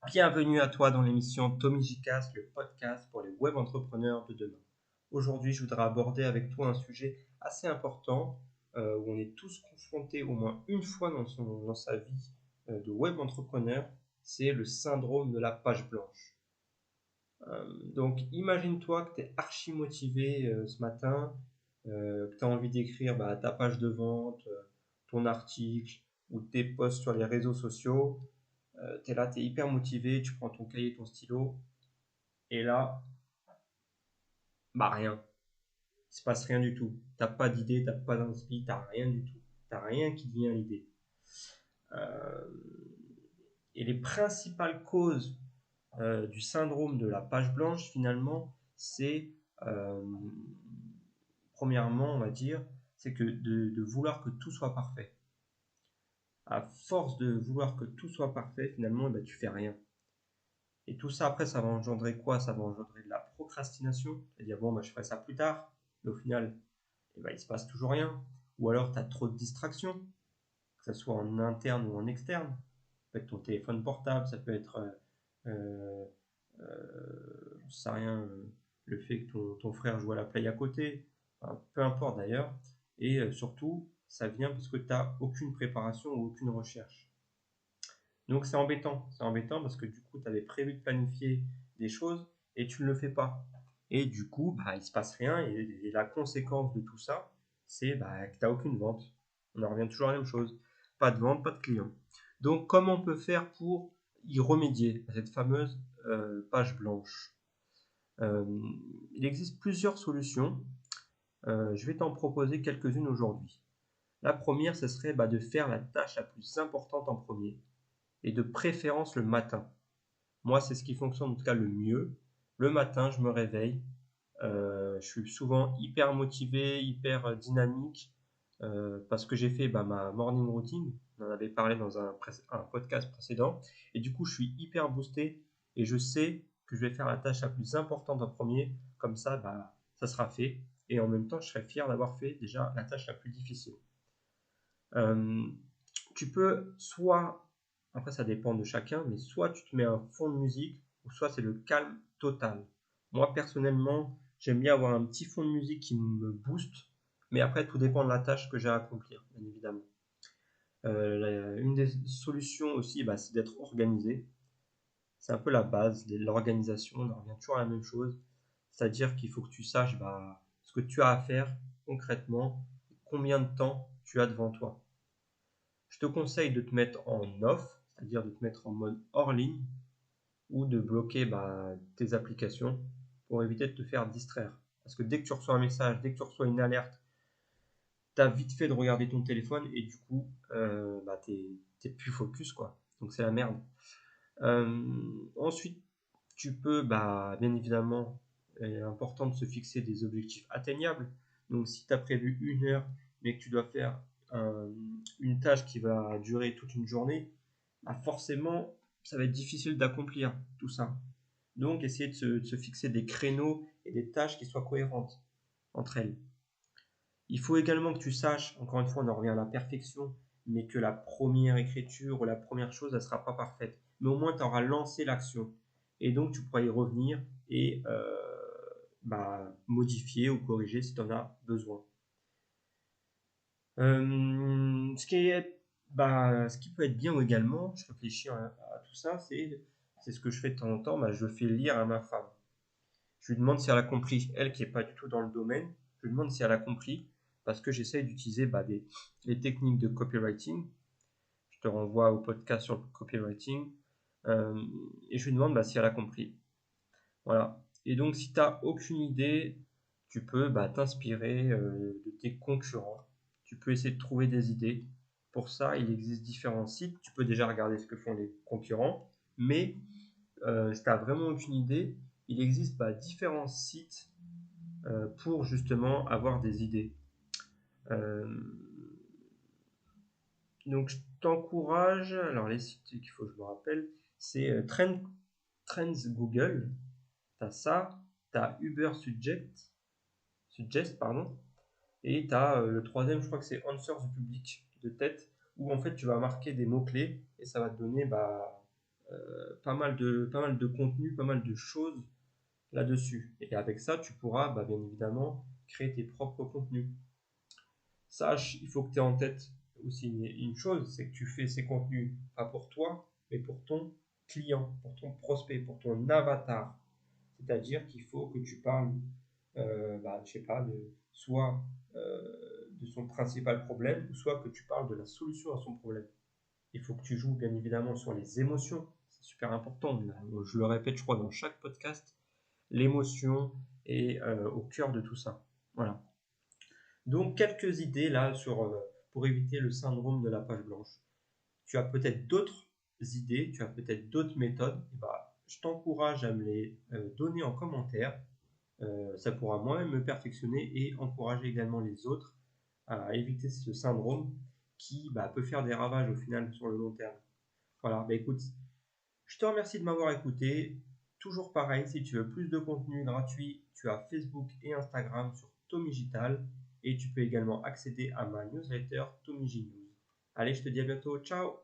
Bienvenue à toi dans l'émission Tommy Gcast, le podcast pour les web entrepreneurs de demain. Aujourd'hui, je voudrais aborder avec toi un sujet assez important où on est tous confrontés au moins une fois dans sa vie de web entrepreneur, c'est le syndrome de la page blanche. Donc, imagine-toi que tu es archi motivé ce matin, que tu as envie d'écrire ta page de vente, ton article ou tes posts sur les réseaux sociaux. Tu es là, tu es hyper motivé, tu prends ton cahier, ton stylo, et là, rien. Il se passe rien du tout. T'as pas d'idée, t'as pas d'inspi, t'as rien du tout. T'as rien qui te vient à l'idée. Euh, et les principales causes du syndrome de la page blanche, finalement, c'est, euh, premièrement, on va dire, c'est que de vouloir que tout soit parfait. À force de vouloir que tout soit parfait, finalement, tu fais rien. Et tout ça, après, ça va engendrer quoi? Ça va engendrer de la procrastination. C'est-à-dire, bon, je ferai ça plus tard. Mais au final, il se passe toujours rien. Ou alors, tu as trop de distractions, que ce soit en interne ou en externe. Ça peut être ton téléphone portable, ça peut être, euh, je sais rien, le fait que ton frère joue à la play à côté. Enfin, peu importe d'ailleurs. Et surtout, ça vient parce que tu n'as aucune préparation ou aucune recherche. Donc c'est embêtant. C'est embêtant parce que du coup, tu avais prévu de planifier des choses et tu ne le fais pas. Et du coup, il se passe rien. Et la conséquence de tout ça, c'est que tu n'as aucune vente. On en revient toujours à la même chose. Pas de vente, pas de clients. Donc comment on peut faire pour y remédier à cette fameuse page blanche? Euh, il existe plusieurs solutions. Je vais t'en proposer quelques-unes aujourd'hui. La première, ce serait de faire la tâche la plus importante en premier et de préférence le matin. Moi, c'est ce qui fonctionne en tout cas le mieux. Le matin, je me réveille. Je suis souvent hyper motivé, hyper dynamique parce que j'ai fait ma morning routine. On en avait parlé dans un podcast précédent. Et du coup, je suis hyper boosté et je sais que je vais faire la tâche la plus importante en premier. Comme ça, ça sera fait. Et en même temps, je serai fier d'avoir fait déjà la tâche la plus difficile. Euh, Tu peux soit, après ça dépend de chacun, mais soit tu te mets un fond de musique, ou soit c'est le calme total. Moi personnellement, j'aime bien avoir un petit fond de musique qui me booste, mais après tout dépend de la tâche que j'ai à accomplir, bien évidemment. Une des solutions aussi, c'est d'être organisé. C'est un peu la base de l'organisation, on en revient toujours à la même chose. C'est-à-dire qu'il faut que tu saches ce que tu as à faire concrètement, combien de temps tu as devant toi. Je te conseille de te mettre en off, c'est-à-dire de te mettre en mode hors ligne ou de bloquer tes applications pour éviter de te faire distraire. Parce que dès que tu reçois un message, dès que tu reçois une alerte, tu as vite fait de regarder ton téléphone et du coup, t'es plus focus quoi. Donc c'est la merde. Ensuite, tu peux, bien évidemment, il est important de se fixer des objectifs atteignables. Donc si tu as prévu 1 heure, mais que tu dois faire une tâche qui va durer toute une journée, forcément, ça va être difficile d'accomplir tout ça. Donc essayer de se fixer des créneaux et des tâches qui soient cohérentes entre elles. Il faut également que tu saches, encore une fois, on en revient à la perfection, mais que la première écriture ou la première chose, elle ne sera pas parfaite. Mais au moins, tu auras lancé l'action. Et donc, tu pourras y revenir et modifier ou corriger si tu en as besoin. Ce qui peut être bien également, je réfléchis à tout ça, c'est ce que je fais de temps en temps, je fais lire à ma femme. Je lui demande si elle a compris, elle qui n'est pas du tout dans le domaine, je lui demande si elle a compris, parce que j'essaye d'utiliser les techniques de copywriting. Je te renvoie au podcast sur le copywriting. Et je lui demande si elle a compris. Voilà. Et donc, si tu n'as aucune idée, tu peux t'inspirer de tes concurrents. Tu peux essayer de trouver des idées. Pour ça, il existe différents sites. Tu peux déjà regarder ce que font les concurrents. Mais si tu n'as vraiment aucune idée, il existe différents sites pour justement avoir des idées. Euh, donc je t'encourage, alors les sites qu'il faut que je me rappelle, c'est Trends Google, tu as ça, tu as Uber Suggest, pardon, et tu as le troisième, je crois que c'est Answers du public de tête, où en fait tu vas marquer des mots-clés et ça va te donner pas mal de contenu, pas mal de choses là-dessus. Et avec ça, tu pourras bien évidemment créer tes propres contenus. Sache, il faut que tu aies en tête aussi une chose, c'est que tu fais ces contenus pas pour toi, mais pour ton client, pour ton prospect, pour ton avatar. C'est-à-dire qu'il faut que tu parles, je sais pas, soit de son principal problème, ou soit que tu parles de la solution à son problème. Il faut que tu joues bien évidemment sur les émotions, c'est super important. Je le répète, je crois, dans chaque podcast, l'émotion est au cœur de tout ça. Voilà. Donc, quelques idées là pour éviter le syndrome de la page blanche. Tu as peut-être d'autres idées, tu as peut-être d'autres méthodes. Et je t'encourage à me les donner en commentaire. Ça pourra moi-même me perfectionner et encourager également les autres à éviter ce syndrome qui peut faire des ravages au final sur le long terme. Voilà, écoute, je te remercie de m'avoir écouté. Toujours pareil, si tu veux plus de contenu gratuit, tu as Facebook et Instagram sur Tomigital et tu peux également accéder à ma newsletter Tomigi News. Allez, je te dis à bientôt, ciao!